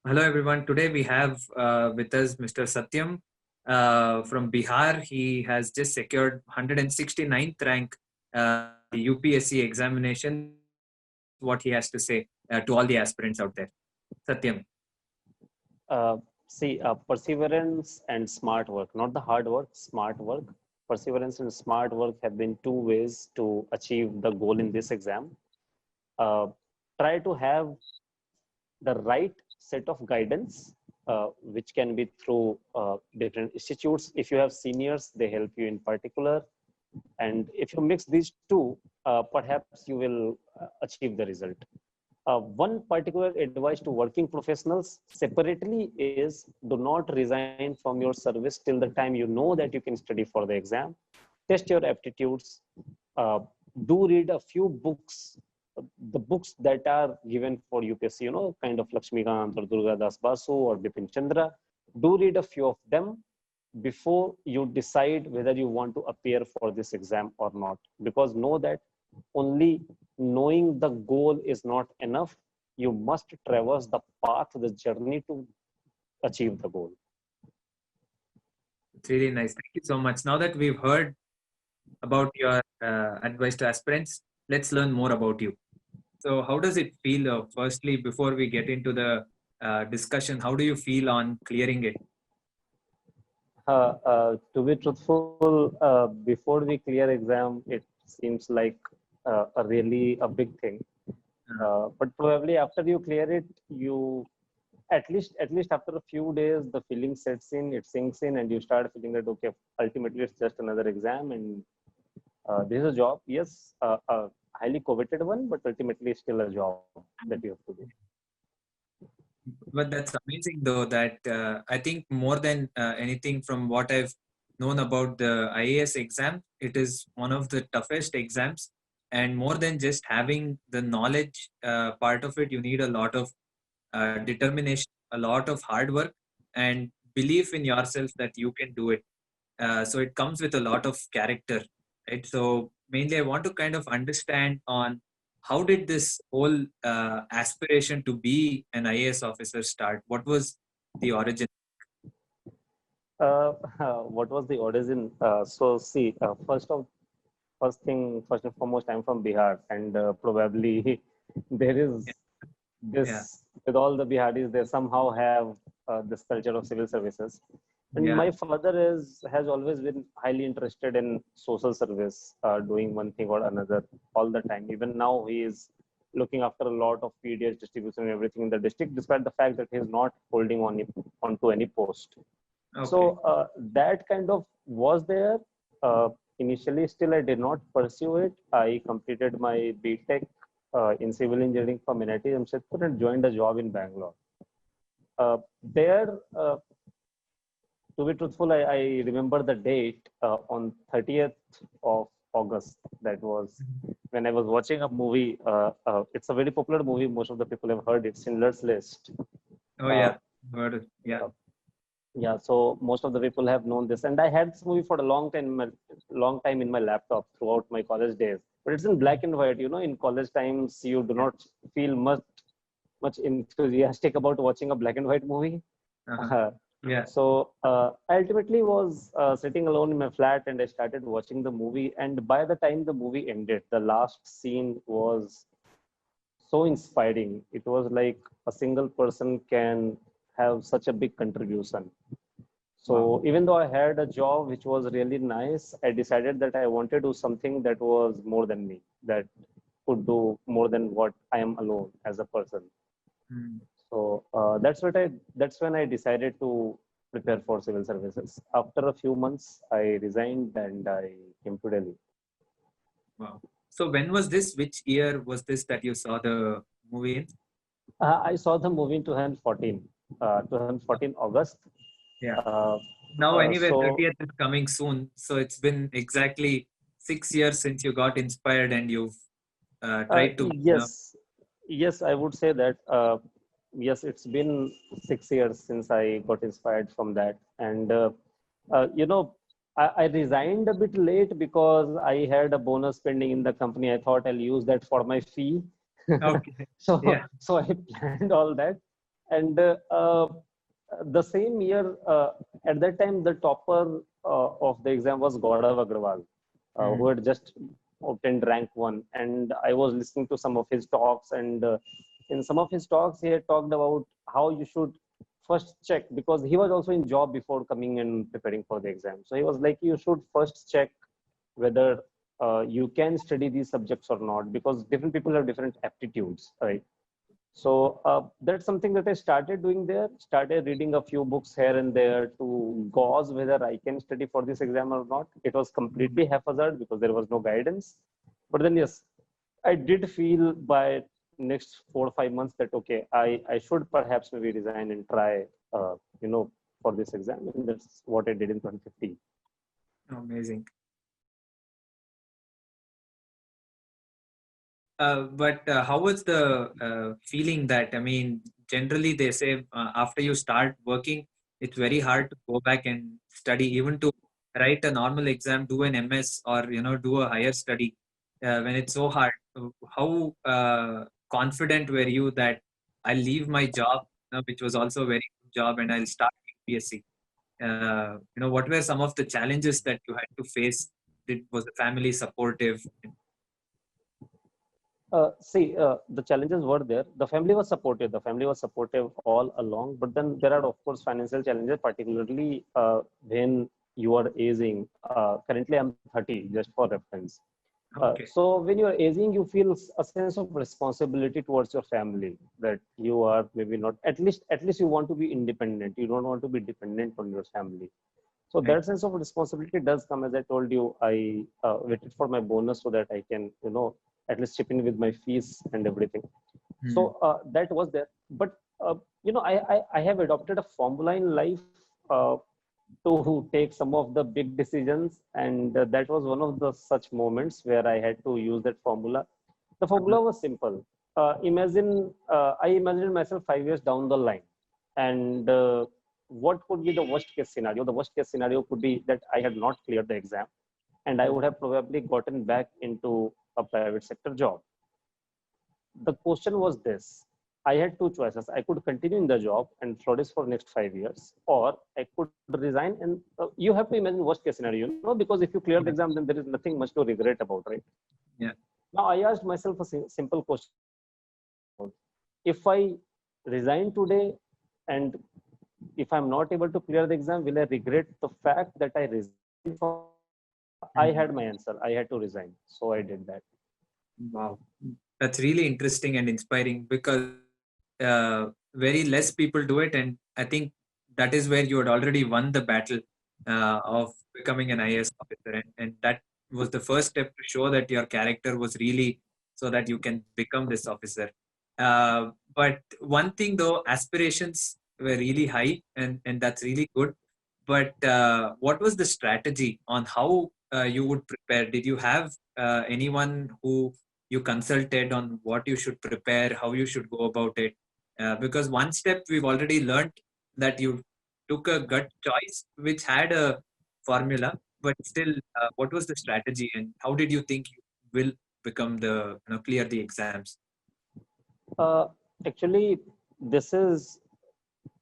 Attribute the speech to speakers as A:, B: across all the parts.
A: Hello, everyone. Today we have with us Mr. Satyam from Bihar. He has just secured 169th rank in the UPSC examination. Let's listen what he has to say to all the aspirants out there. Satyam.
B: Uh, Perseverance and smart work, not the hard work, smart work. Perseverance and smart work have been two ways to achieve the goal in this exam. Uh, Try to have the right set of guidance, which can be through different institutes. If you have seniors, they help you in particular. And if you mix these two, perhaps you will achieve the result. One particular advice to working professionals separately is do not resign from your service till the time you know that you can study for the exam. Test your aptitudes. Uh, do read a few books, the books that are given for UPSC, kind of Lakshmikant or Durga Das Basu or Bipin Chandra. Do read a few of them before you decide whether you want to appear for this exam or not. Because know that only knowing the goal is not enough. You must traverse the path, the journey to achieve the goal.
A: It's really nice. Thank you so much. Now that we've heard about your advice to aspirants, let's learn more about you. So, how does it feel, firstly, before we get into the discussion, how do you feel on clearing it?
B: To be truthful, before we clear exam, it seems like a really a big thing. But probably after you clear it, you at least after a few days, the feeling sets in, it sinks in, and you start feeling that okay, ultimately it's just another exam, and this is a job. Yes, a highly coveted one, but ultimately it's still a job that you have to do.
A: But that's amazing, though, that I think more than anything from what I've known about the IAS exam, it is one of the toughest exams. And more than just having the knowledge part of it, you need a lot of determination, a lot of hard work, and belief in yourself that you can do it. So it comes with a lot of character, right? So mainly, I want to kind of understand on how did this whole aspiration to be an IAS officer start? What was the origin?
B: What was the origin? First and foremost, I'm from Bihar, and probably there
A: Yeah,
B: is
A: yeah,
B: this with all the Biharis, they somehow have this culture of civil services. And
A: yeah.
B: my father has always been highly interested in social service, doing one thing or another all the time. Even now, he is looking after a lot of PDS distribution and everything in the district, despite the fact that he is not holding onto any post.
A: Okay.
B: So that kind of was there initially. Still, I did not pursue it. I completed my BTech in civil engineering from NIT Jamshedpur and joined a job in Bangalore. There, to be truthful, I remember the date on 30th of August. That was when I was watching a movie. It's a very popular movie. Most of the people have heard it, Schindler's List.
A: Oh,
B: Uh,
A: yeah. Got it. Yeah.
B: uh, yeah, so most of the people have known this, and I had this movie for a long time in my laptop throughout my college days. But it's in black and white. In college times, you do
A: Yeah.
B: not feel much enthusiastic about watching a black and white movie.
A: Uh-huh.
B: Uh,
A: Yeah.
B: so I ultimately was sitting alone in my flat, and I started watching the movie. And by the time the movie ended, the last scene was so inspiring. It was like a single person can have such a big contribution.
A: Wow.
B: So even though I had a job which was really nice, I decided that I wanted to do something that was more than me, that could do more than what I am alone as a person.
A: Mm.
B: So that's when I decided to prepare for civil services. After a few months, I resigned and I came to Delhi.
A: Wow. So when was this? Which year was this that you saw the movie in?
B: I saw the movie in 2014, 2014 August.
A: Yeah.
B: Uh,
A: Now, anyway,
B: so
A: 30th is coming soon. So it's been exactly 6 years since you got inspired and you've tried to,
B: yes, I would say that. Yes, it's been 6 years since I got inspired from that, and uh, you know, I resigned a bit late because I had a bonus pending in the company. I thought I'll use that for my fee.
A: okay.
B: so
A: Yeah.
B: so I planned all that. And the same year, at that time, the topper of the exam was Gaurav Agrawal, who had just obtained rank one. And I was listening to some of his talks, and in some of his talks, he had talked about how you should first check, because he was also in job before coming and preparing for the exam. So he was like, you should first check whether you can study these subjects or not, because different people have different aptitudes, right? So that's something that I started doing there. Started reading a few books here and there to gauge whether I can study for this exam or not. It was completely haphazard because there was no guidance. But then yes, I did feel by next 4 or 5 months that okay, I should perhaps maybe resign and try for this exam, and that's what I did in 2015.
A: Amazing. But how was the feeling that, I mean, generally they say after you start working, it's very hard to go back and study, even to write a normal exam, do an MS or, do a higher study when it's so hard. How confident were you that I'll leave my job, which was also a very good job, and I'll start PSC? What were some of the challenges that you had to face? Was the family supportive?
B: The challenges were there. The family was supportive. The family was supportive all along. But then there are, of course, financial challenges, particularly when you are aging. Currently, I'm 30, just for reference.
A: Okay.
B: So when you're aging, you feel a sense of responsibility towards your family, that you are maybe not, at least you want to be independent. You don't want to be dependent on your family. So
A: Right.
B: that sense of responsibility does come. As I told you, I waited for my bonus so that I can, at least chip in with my fees and everything.
A: Hmm.
B: So that was there. But I have adopted a formula in life uh, to take some of the big decisions, and that was one of the such moments where I had to use that formula. The formula was simple. I imagined myself 5 years down the line, and what could be the worst case scenario? The worst case scenario could be that I had not cleared the exam, and I would have probably gotten back into a private sector job. The question was this: I had two choices. I could continue in the job and flourish for next 5 years, or I could resign. And you have to imagine worst case scenario, because if you clear the
A: Yeah.
B: exam, then there is nothing much to regret about, right?
A: Yeah.
B: Now I asked myself a simple question: if I resign today, and if I'm not able to clear the exam, will I regret the fact that I resigned from? I
A: Hmm.
B: had my answer. I had to resign, so I did that.
A: Wow. That's really interesting and inspiring because very less people do it. And I think that is where you had already won the battle of becoming an IAS officer. And that was the first step to show that your character was really so that you can become this officer. But one thing though, aspirations were really high, and that's really good. But what was the strategy on how you would prepare? Did you have anyone who you consulted on what you should prepare, how you should go about it? Because one step we've already learned that you took a gut choice which had a formula, but still, what was the strategy and how did you think you will become clear the exams?
B: Uh, Actually, this is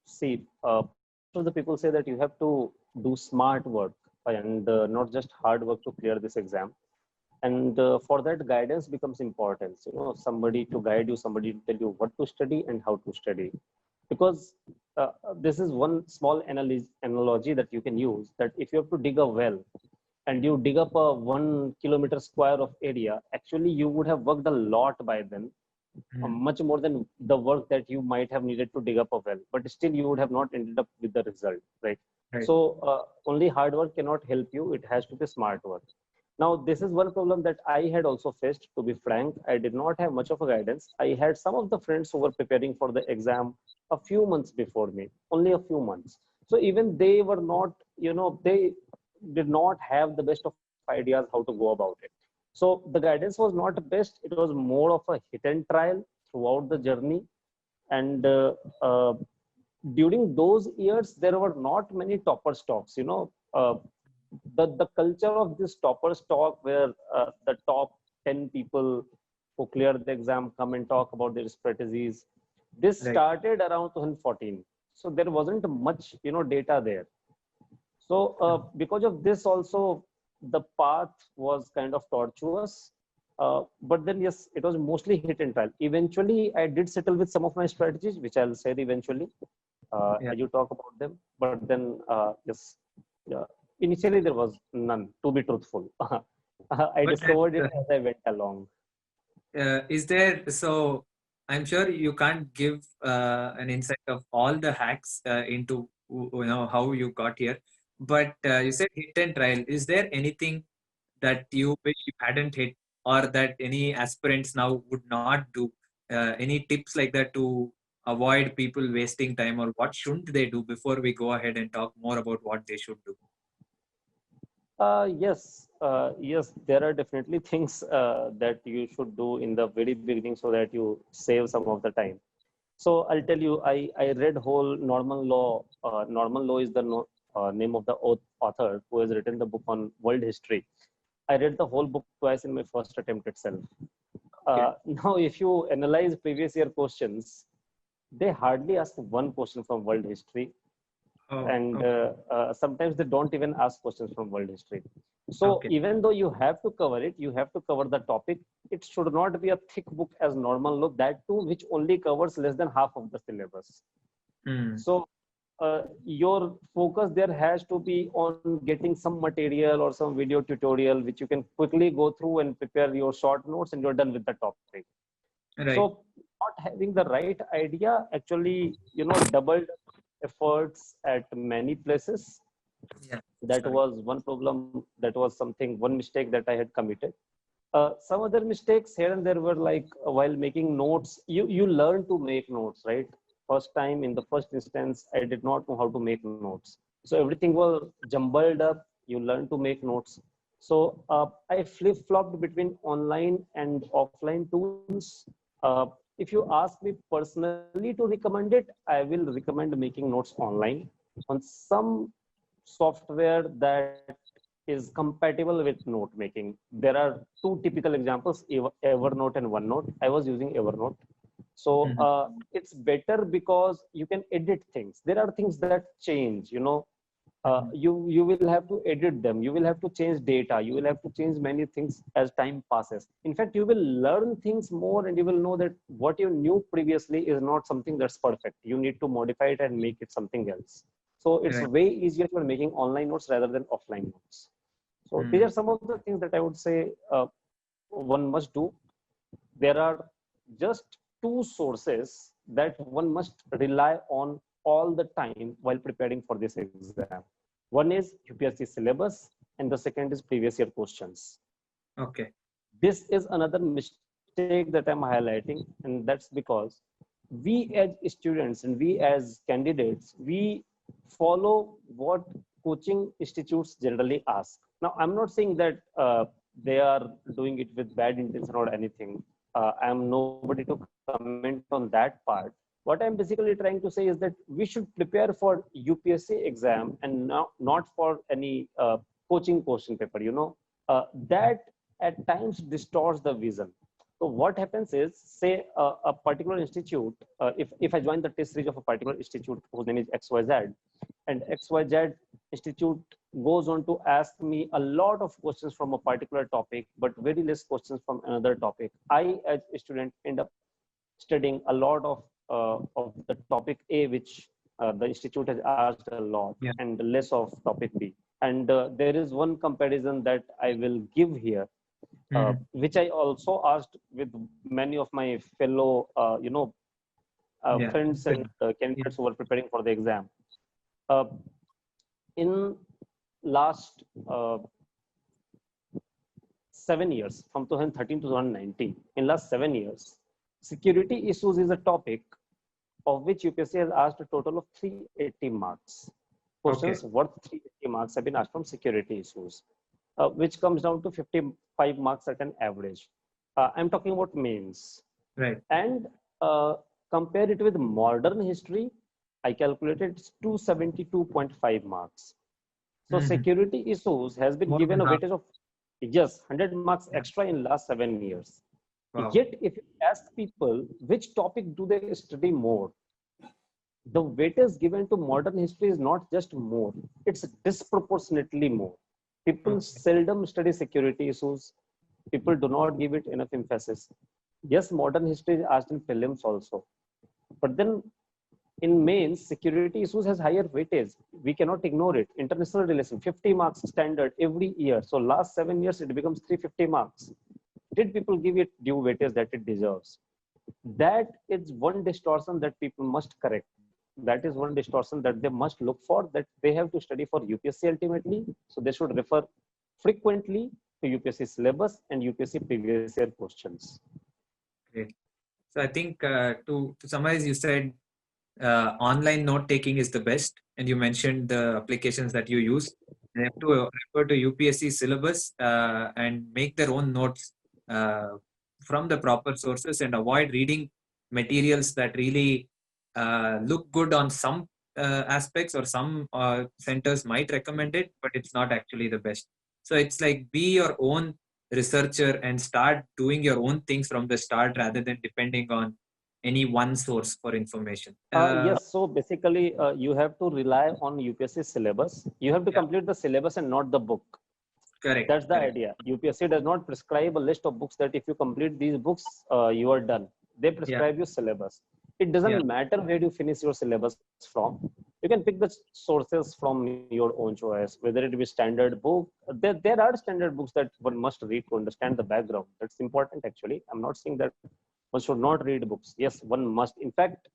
B: see. Most of the people say that you have to do smart work and not just hard work to clear this exam. And for that, guidance becomes important. Somebody to guide you, somebody to tell you what to study and how to study. Because this is one small analogy that you can use, that if you have to dig a well and you dig up a 1 kilometer square of area, actually you would have worked a lot by then,
A: Hmm.
B: much more than the work that you might have needed to dig up a well, but still you would have not ended up with the result, right?
A: Right.
B: So only hard work cannot help you. It has to be smart work. Now, this is one problem that I had also faced. To be frank, I did not have much of a guidance. I had some of the friends who were preparing for the exam a few months before me, only a few months. So even they were not, they did not have the best of ideas how to go about it. So the guidance was not best. It was more of a hit and trial throughout the journey. And during those years, there were not many topper stocks. The culture of this topper stock, where the top 10 people who clear the exam come and talk about their strategies. This
A: Right.
B: started around 2014. So there wasn't much, data there. So because of this also, the path was kind of tortuous. But then yes, it was mostly hit and trial. Eventually, I did settle with some of my strategies, which I'll say eventually
A: Yeah.
B: as you talk about them. But then yes, uh, initially there was none. To be truthful, I
A: But
B: discovered it as I went along.
A: is there, so I'm sure you can't give an insight of all the hacks into how you got here, but you said hit and trial. Is there anything that you wish you hadn't hit, or that any aspirants now would not do? Any tips like that to avoid people wasting time, or what shouldn't they do before we go ahead and talk more about what they should do?
B: Yes, there are definitely things that you should do in the very beginning so that you save some of the time. So I'll tell you, I read whole Norman Law. Norman Law is the name of the author who has written the book on world history. I read the whole book twice in my first attempt itself.
A: Okay.
B: Now, if you analyze previous year questions, they hardly ask one question from world history,
A: Oh,
B: and sometimes they don't even ask questions from world history. So
A: okay.
B: even though you have to cover it, you have to cover the topic. It should not be a thick book as Normal Law, that too which only covers less than half of the syllabus.
A: Hmm.
B: So your focus there has to be on getting some material or some video tutorial which you can quickly go through and prepare your short notes, and you're done with the topic.
A: Right.
B: So not having the right idea actually, doubled efforts at many places.
A: Yeah.
B: That
A: Sorry.
B: was one problem. That was one mistake that I had committed. Some other mistakes here and there were like while making notes, you learn to make notes, right? First time in the first instance, I did not know how to make notes. So everything was jumbled up. You learn to make notes. So I flip-flopped between online and offline tools. Uh, if you ask me personally to recommend it, I will recommend making notes online on some software that is compatible with note making. There are two typical examples, Evernote and OneNote. I was using Evernote. So
A: Mhm.
B: it's better because you can edit things. There are things that change,
A: Mhm.
B: you will have to edit them. You will have to change data. You will have to change many things as time passes. In fact, you will learn things more, and you will know that what you knew previously is not something that's perfect. You need to modify it and make it something else. So it's
A: Right.
B: way easier for making online notes rather than offline notes. So these
A: Mm.
B: are some of the things that I would say one must do. There are just two sources that one must rely on all the time while preparing for this exam. One is UPSC syllabus, and the second is previous year questions.
A: Okay.
B: This is another mistake that I'm highlighting, and that's because we as students and we as candidates, we follow what coaching institutes generally ask. Now, I'm not saying that they are doing it with bad intention or anything. I'm nobody to comment on that part. What I'm basically trying to say is that we should prepare for UPSC exam and not for any coaching question paper. That at times distorts the vision. So what happens is, say a particular institute, if I join the test series of a particular institute whose name is XYZ, and XYZ institute goes on to ask me a lot of questions from a particular topic, but very less questions from another topic. I, as a student, end up studying a lot of the topic A, which the institute has asked a lot,
A: Yeah.
B: and less of topic B. And there is one comparison that I will give here,
A: Mhm.
B: which I also asked with many of my fellow,
A: Yeah.
B: friends and
A: Yeah.
B: candidates who were preparing for the exam. Uh, in last 7 years, from 2013 to 2019, in last 7 years, security issues is a topic of which UPSC has asked a total of 380 marks.
A: Okay.
B: Questions worth 380 marks have been asked from security issues, which comes down to 55 marks at an average. I'm talking about mains.
A: Right.
B: And uh, compare it with modern history, I calculated it's 272.5 marks. So
A: Mhm.
B: security issues has been
A: More than
B: given a
A: half.
B: weightage of, yes, 100 marks
A: Yeah.
B: extra in last 7 years.
A: Wow.
B: Yet, if you ask people which topic do they study more, the weightage given to modern history is not just more, it's disproportionately more. People
A: Okay.
B: seldom study security issues. People do not give it enough emphasis. Yes, modern history is asked in films also. But then in mains, security issues has higher weightage. We cannot ignore it. International relations, 50 marks standard every year. So last 7 years, it becomes 350 marks. Did people give it due weightage that it deserves? That is one distortion that people must correct. That is one distortion that they must look for, that they have to study for UPSC ultimately. So they should refer frequently to UPSC syllabus and UPSC previous year questions.
A: Great. So I think to summarize, you said online note taking is the best, and you mentioned the applications that you use. They have to refer to UPSC syllabus and make their own notes uh, from the proper sources, and avoid reading materials that really look good on some aspects, or some centers might recommend it, but it's not actually the best. So it's like, be your own researcher and start doing your own things from the start, rather than depending on any one source for information.
B: Yes, so basically you have to rely on UPSC syllabus. You have to
A: Yeah,
B: complete the syllabus and not the book.
A: correct,
B: That's the
A: correct.
B: idea. UPSC does not prescribe a list of books that if you complete these books, you are done. They
A: Yeah,
B: prescribe you syllabus. It
A: yeah,
B: doesn't matter where you finish your syllabus from. You can pick the sources from your own choice, whether it be standard book. There are standard books that one must read to understand the background. That's important actually. I'm not saying that one should not read books. Yes, one must. In fact,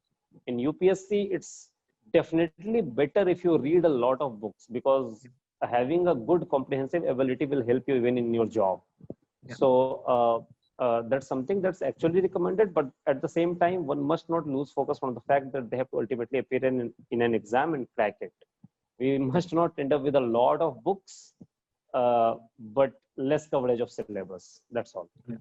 B: in UPSC, it's definitely better if you read a lot of books, because having a good comprehensive ability will help you even in your job.
A: yeah.
B: So that's something that's actually recommended, but at the same time, one must not lose focus on the fact that they have to ultimately appear in an exam and crack it. We must not end up with a lot of books, but less coverage of syllabus. That's all.
A: Yeah.